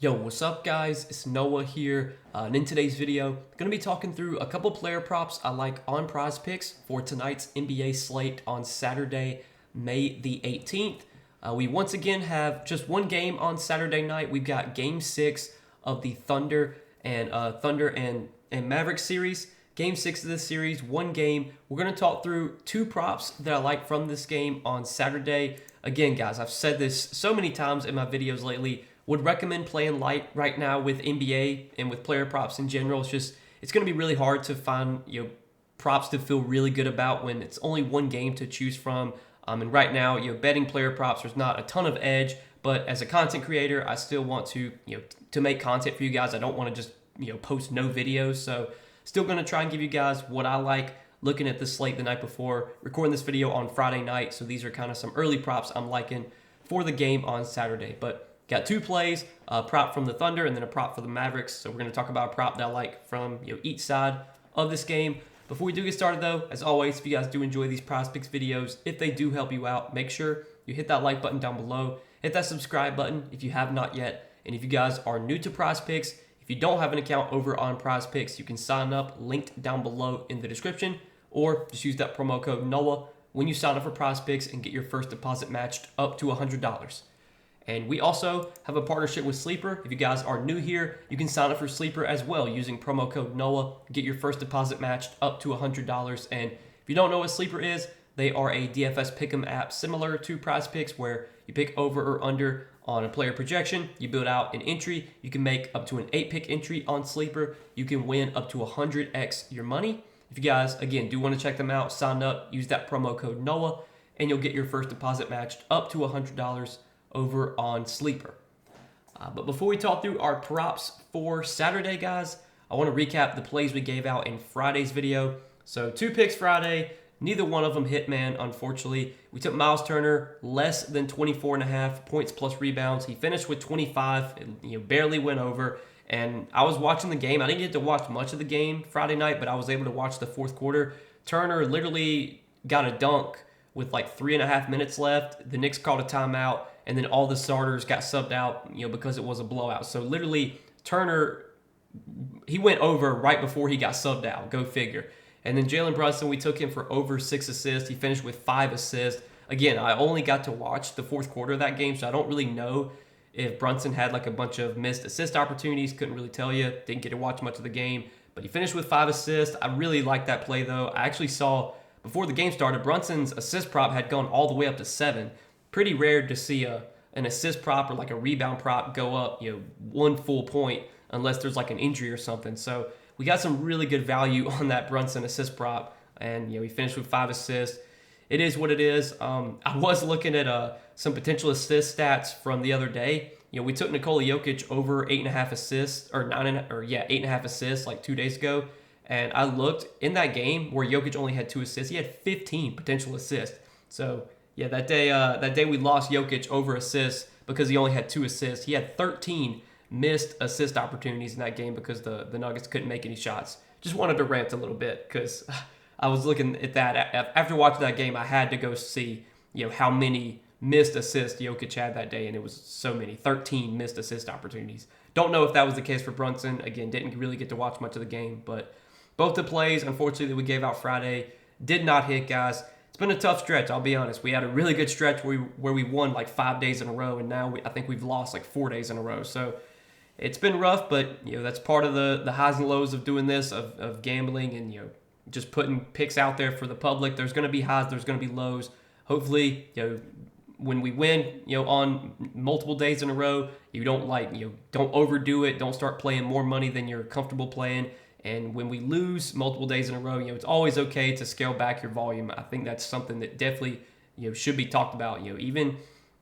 Yo, what's up guys? It's Noah here, and in today's video, I'm going to be talking through a couple player props I like on Prizepicks for tonight's NBA slate on Saturday, May the 18th. We once again have just one game on Saturday night. We've got Game 6 of the Thunder and Mavericks series. Game 6 of this series, one game. We're going to talk through two props that I like from this game on Saturday. Again, guys, I've said this so many times in my videos lately. Would recommend playing light right now with NBA and with player props in general. It's going to be really hard to find props to feel really good about when it's only one game to choose from. And right now, betting player props, there's not a ton of edge. But as a content creator, I still want to to make content for you guys. I don't want to just post no videos. So still going to try and give you guys what I like. Looking at the slate the night before, recording this video on Friday night. So these are kind of some early props I'm liking for the game on Saturday. But got two plays, a prop from the Thunder and then a prop for the Mavericks. So we're going to talk about a prop that I like from each side of this game. Before we do get started though, as always, if you guys do enjoy these Prizepicks videos, if they do help you out, make sure you hit that like button down below. Hit that subscribe button if you have not yet. And if you guys are new to Prizepicks, if you don't have an account over on Prizepicks, you can sign up, linked down below in the description, or just use that promo code NOAH when you sign up for Prizepicks and get your first deposit matched up to $100. And we also have a partnership with Sleeper. If you guys are new here, you can sign up for Sleeper as well using promo code NOAH. Get your first deposit matched up to $100. And if you don't know what Sleeper is, they are a DFS pick'em app similar to Prizepicks where you pick over or under on a player projection. You build out an entry. You can make up to an 8-pick entry on Sleeper. You can win up to 100x your money. If you guys, again, do want to check them out, sign up, use that promo code NOAH, and you'll get your first deposit matched up to $100 over on Sleeper. But before we talk through our props for Saturday, guys, I want to recap the plays we gave out in Friday's video. So 2 picks Friday, neither one of them hit, man, unfortunately. We took Miles Turner, less than 24.5 points plus rebounds. He finished with 25, and, barely went over. And I was watching the game. I didn't get to watch much of the game Friday night, but I was able to watch the fourth quarter. Turner literally got a dunk with like 3.5 minutes left. The Knicks called a timeout, and then all the starters got subbed out, because it was a blowout. So literally, Turner, he went over right before he got subbed out. Go figure. And then Jalen Brunson, we took him for over 6 assists. He finished with 5 assists. Again, I only got to watch the fourth quarter of that game, so I don't really know if Brunson had like a bunch of missed assist opportunities. Couldn't really tell you. Didn't get to watch much of the game. But he finished with 5 assists. I really liked that play, though. I actually saw, before the game started, Brunson's assist prop had gone all the way up to 7. Pretty rare to see an assist prop or like a rebound prop go up, 1 full point unless there's like an injury or something. So we got some really good value on that Brunson assist prop, and he finished with 5 assists. It is what it is. I was looking at some potential assist stats from the other day. We took Nikola Jokic over 8.5 assists or 8.5 assists like 2 days ago. And I looked in that game where Jokic only had 2 assists. He had 15 potential assists. So yeah, that day we lost Jokic over assists because he only had 2 assists. He had 13 missed assist opportunities in that game because the Nuggets couldn't make any shots. Just wanted to rant a little bit because I was looking at that. After watching that game, I had to go see how many missed assists Jokic had that day, and it was so many, 13 missed assist opportunities. Don't know if that was the case for Brunson. Again, didn't really get to watch much of the game, but both the plays, unfortunately, that we gave out Friday did not hit, guys. It's been a tough stretch, I'll be honest. We had a really good stretch where we won like 5 days in a row, and now I think we've lost like 4 days in a row. So it's been rough, but that's part of the highs and lows of doing this, of gambling and just putting picks out there for the public. There's going to be highs, there's going to be lows. Hopefully, when we win, on multiple days in a row, you don't don't overdo it. Don't start playing more money than you're comfortable playing. And when we lose multiple days in a row, it's always okay to scale back your volume. I think that's something that definitely, should be talked about. Even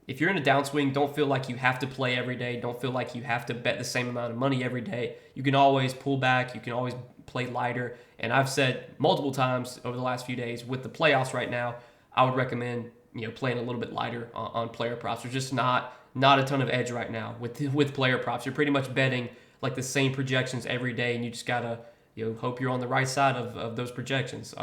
if you're in a downswing, don't feel like you have to play every day. Don't feel like you have to bet the same amount of money every day. You can always pull back. You can always play lighter. And I've said multiple times over the last few days, with the playoffs right now, I would recommend playing a little bit lighter on player props. There's just not a ton of edge right now with player props. You're pretty much betting like the same projections every day, and you just gotta hope you're on the right side of those projections.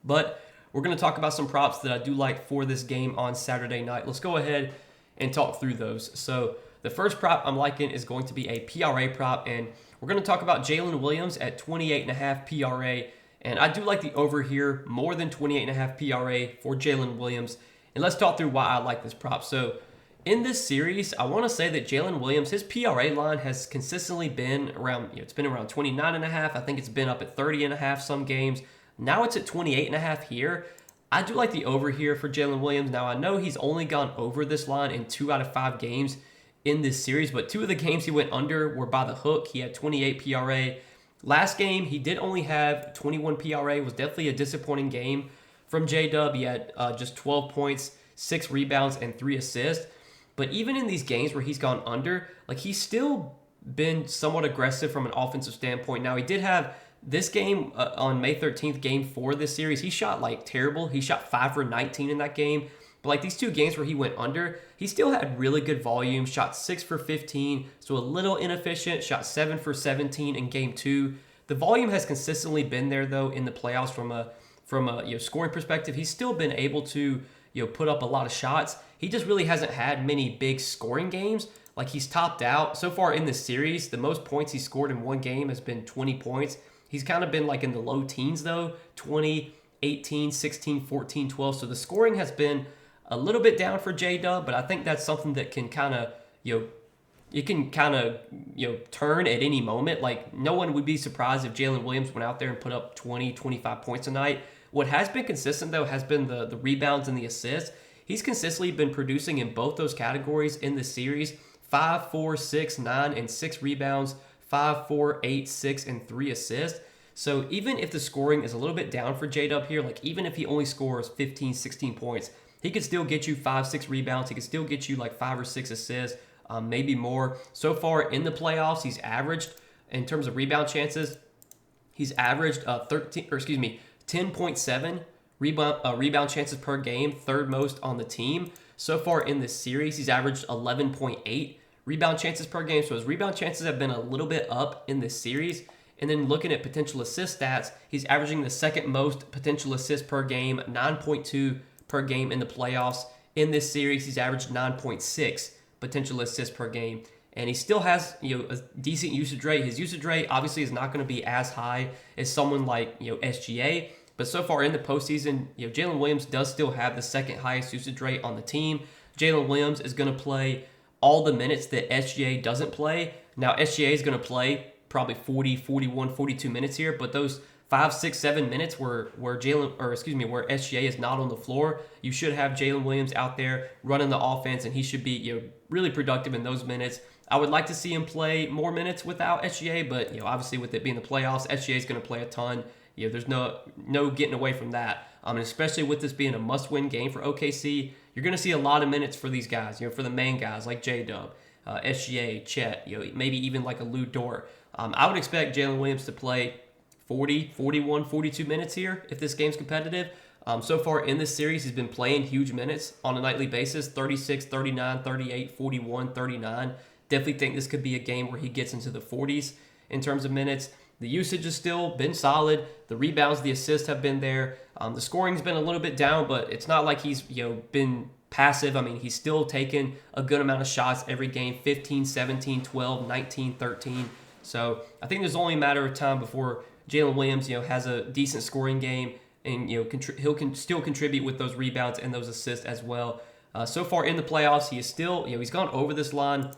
But we're going to talk about some props that I do like for this game on Saturday night. Let's go ahead and talk through those. So the first prop I'm liking is going to be a PRA prop, and we're going to talk about Jalen Williams at 28.5 PRA. And I do like the over here more than 28.5 PRA for Jalen Williams. And let's talk through why I like this prop. So in this series, I want to say that Jalen Williams, his PRA line has consistently been around, it's been around 29.5. I think it's been up at 30.5 some games. Now it's at 28.5 here. I do like the over here for Jalen Williams. Now I know he's only gone over this line in 2 out of 5 games in this series, but 2 of the games he went under were by the hook. He had 28 PRA. Last game, he did only have 21 PRA. It was definitely a disappointing game from J-Dub. He had just 12 points, 6 rebounds, and 3 assists. But even in these games where he's gone under, like, he's still been somewhat aggressive from an offensive standpoint. Now, he did have this game on May 13th, game 4 of this series. He shot, like, terrible. He shot 5 for 19 in that game. But, like, these 2 games where he went under, he still had really good volume, shot 6 for 15, so a little inefficient, shot 7 for 17 in game 2. The volume has consistently been there, though, in the playoffs from a scoring perspective. He's still been able to put up a lot of shots. He just really hasn't had many big scoring games. Like, he's topped out. So far in this series, the most points he scored in one game has been 20 points. He's kind of been, like, in the low teens, though, 20, 18, 16, 14, 12. So the scoring has been a little bit down for J-Dub, but I think that's something that can kind of, it can kind of, turn at any moment. Like, no one would be surprised if Jalen Williams went out there and put up 20, 25 points a night. What has been consistent, though, has been the rebounds and the assists. He's consistently been producing in both those categories in the series. 5, 4, 6, 9, and 6 rebounds. 5, 4, 8, 6, and 3 assists. So even if the scoring is a little bit down for J-Dub here, like, even if he only scores 15, 16 points, he could still get you 5, 6 rebounds. He could still get you like 5 or 6 assists, maybe more. So far in the playoffs, he's averaged, in terms of rebound chances, he's averaged 10.7 rebound chances per game, 3rd most on the team. So far in this series, he's averaged 11.8 rebound chances per game. So his rebound chances have been a little bit up in this series. And then looking at potential assist stats, he's averaging the 2nd most potential assists per game, 9.2 per game in the playoffs. In this series, he's averaged 9.6 potential assists per game. And he still has, a decent usage rate. His usage rate obviously is not going to be as high as someone like, SGA. But so far in the postseason, Jalen Williams does still have the 2nd highest usage rate on the team. Jalen Williams is going to play all the minutes that SGA doesn't play. Now, SGA is going to play probably 40, 41, 42 minutes here, but those 5, 6, 7 minutes where SGA is not on the floor, you should have Jalen Williams out there running the offense, and he should be really productive in those minutes. I would like to see him play more minutes without SGA, but obviously with it being the playoffs, SGA is going to play a ton. There's no getting away from that. And especially with this being a must-win game for OKC, you're going to see a lot of minutes for these guys. For the main guys like J-Dub, SGA, Chet, maybe even like a Lou Dort. I would expect Jalen Williams to play 40, 41, 42 minutes here if this game's competitive. So far in this series, he's been playing huge minutes on a nightly basis, 36, 39, 38, 41, 39. Definitely think this could be a game where he gets into the 40s in terms of minutes. The usage has still been solid. The rebounds, the assists have been there. The scoring's been a little bit down, but it's not like he's been passive. I mean, he's still taking a good amount of shots every game, 15, 17, 12, 19, 13. So I think there's only a matter of time before Jalen Williams, has a decent scoring game, and he'll still contribute with those rebounds and those assists as well. So far in the playoffs, he is still, he's gone over this line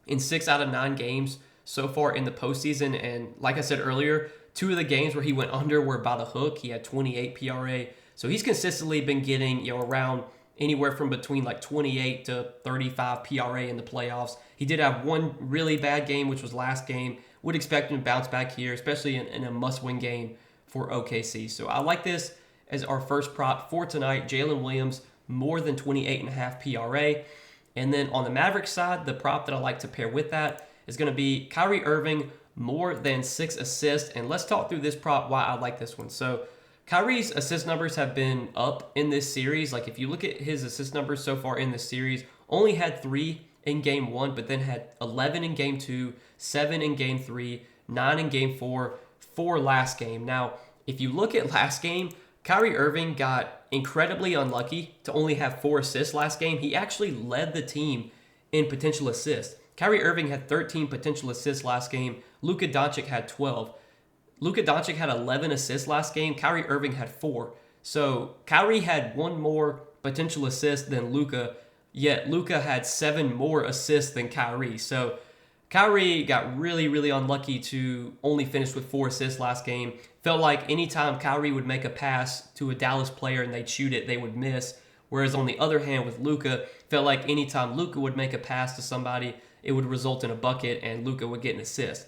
in 6 out of 9 games so far in the postseason. And like I said earlier, 2 of the games where he went under were by the hook. He had 28 PRA. So he's consistently been getting, around anywhere from between like 28 to 35 PRA in the playoffs. He did have one really bad game, which was last game. Would expect him to bounce back here, especially in a must-win game for OKC. So I like this as our first prop for tonight. Jalen Williams, more than 28.5 PRA. And then on the Mavericks side, the prop that I like to pair with that is going to be Kyrie Irving, more than 6 assists. And let's talk through this prop, why I like this one. So Kyrie's assist numbers have been up in this series. Like, if you look at his assist numbers so far in this series, only had 3 in game 1, but then had 11 in game 2, 7 in game 3, 9 in game 4, 4 last game. Now, if you look at last game, Kyrie Irving got incredibly unlucky to only have 4 assists last game. He actually led the team in potential assists. Kyrie Irving had 13 potential assists last game. Luka Doncic had 12. Luka Doncic had 11 assists last game. Kyrie Irving had 4. So Kyrie had 1 more potential assist than Luka, yet Luka had 7 more assists than Kyrie. So Kyrie got really, really unlucky to only finish with 4 assists last game. Felt like anytime Kyrie would make a pass to a Dallas player and they'd shoot it, they would miss. Whereas on the other hand, with Luka, felt like anytime Luka would make a pass to somebody, it would result in a bucket and Luka would get an assist.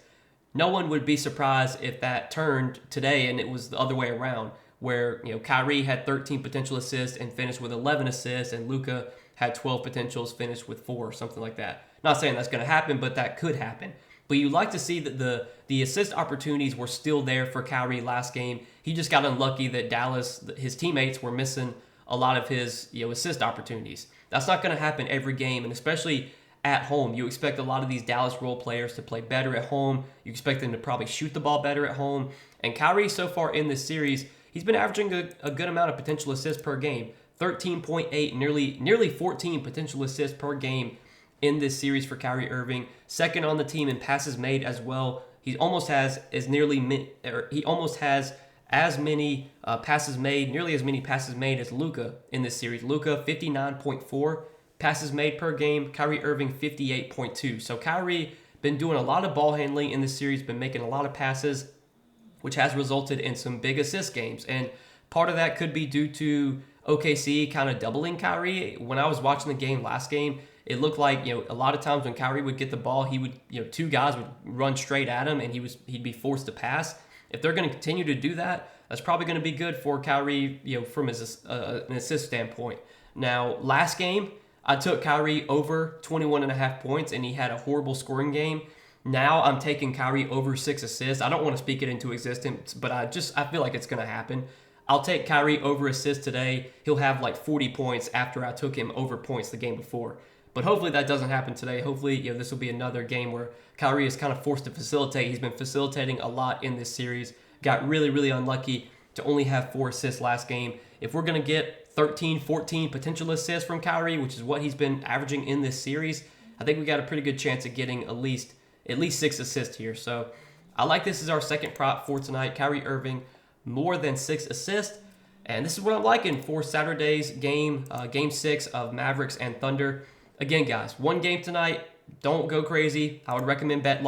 No one would be surprised if that turned today and it was the other way around, where Kyrie had 13 potential assists and finished with 11 assists, and Luka had 12 potentials, finished with 4, or something like that. Not saying that's going to happen, but that could happen. But you like to see that the assist opportunities were still there for Kyrie last game. He just got unlucky that Dallas, his teammates, were missing a lot of his assist opportunities. That's not going to happen every game, and especially at home. You expect a lot of these Dallas role players to play better at home. You expect them to probably shoot the ball better at home. And Kyrie, so far in this series, he's been averaging a good amount of potential assists per game. 13.8, nearly 14 potential assists per game in this series for Kyrie Irving. Second on the team in passes made as well. He almost has as many passes made, nearly as many passes made as Luka in this series. Luka 59.4 passes made per game. Kyrie Irving 58.2. So Kyrie been doing a lot of ball handling in this series, been making a lot of passes, which has resulted in some big assist games. And part of that could be due to OKC kind of doubling Kyrie. When I was watching the game last game, it looked like a lot of times when Kyrie would get the ball, he would 2 guys would run straight at him and he'd be forced to pass. If they're going to continue to do that, that's probably going to be good for Kyrie, from his an assist standpoint. Now, last game, I took Kyrie over 21.5 points, and he had a horrible scoring game. Now I'm taking Kyrie over 6 assists. I don't want to speak it into existence, but I feel like it's going to happen. I'll take Kyrie over assists today. He'll have like 40 points after I took him over points the game before. But hopefully that doesn't happen today. Hopefully, this will be another game where Kyrie is kind of forced to facilitate. He's been facilitating a lot in this series. Got really, really unlucky to only have 4 assists last game. If we're going to get 13, 14 potential assists from Kyrie, which is what he's been averaging in this series, I think we got a pretty good chance of getting at least 6 assists here. So I like this as our second prop for tonight. Kyrie Irving, more than 6 assists. And this is what I'm liking for Saturday's game, Game 6 of Mavericks and Thunder. Again, guys, 1 game tonight. Don't go crazy. I would recommend betting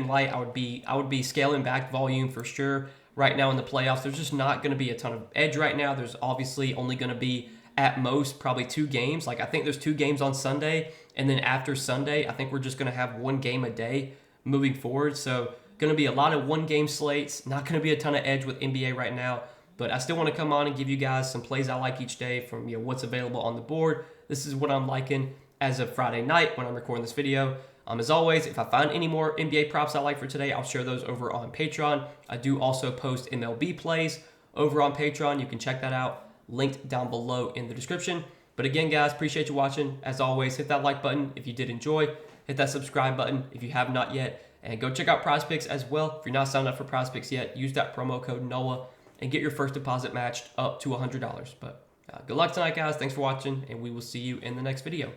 light. I would be scaling back volume for sure. Right now in the playoffs, there's just not going to be a ton of edge right now. There's obviously only going to be at most probably 2 games. Like I think there's 2 games on Sunday, and then after Sunday, I think we're just going to have 1 game a day moving forward. So going to be a lot of 1-game slates. Not going to be a ton of edge with NBA right now, but I still want to come on and give you guys some plays I like each day from what's available on the board. This is what I'm liking as of Friday night when I'm recording this video. As always, if I find any more NBA props I like for today, I'll share those over on Patreon. I do also post MLB plays over on Patreon. You can check that out, linked down below in the description. But again, guys, appreciate you watching. As always, hit that like button if you did enjoy. Hit that subscribe button if you have not yet. And go check out Prizepicks as well. If you're not signed up for Prizepicks yet, use that promo code NOAH and get your first deposit matched up to $100. But good luck tonight, guys. Thanks for watching, and we will see you in the next video.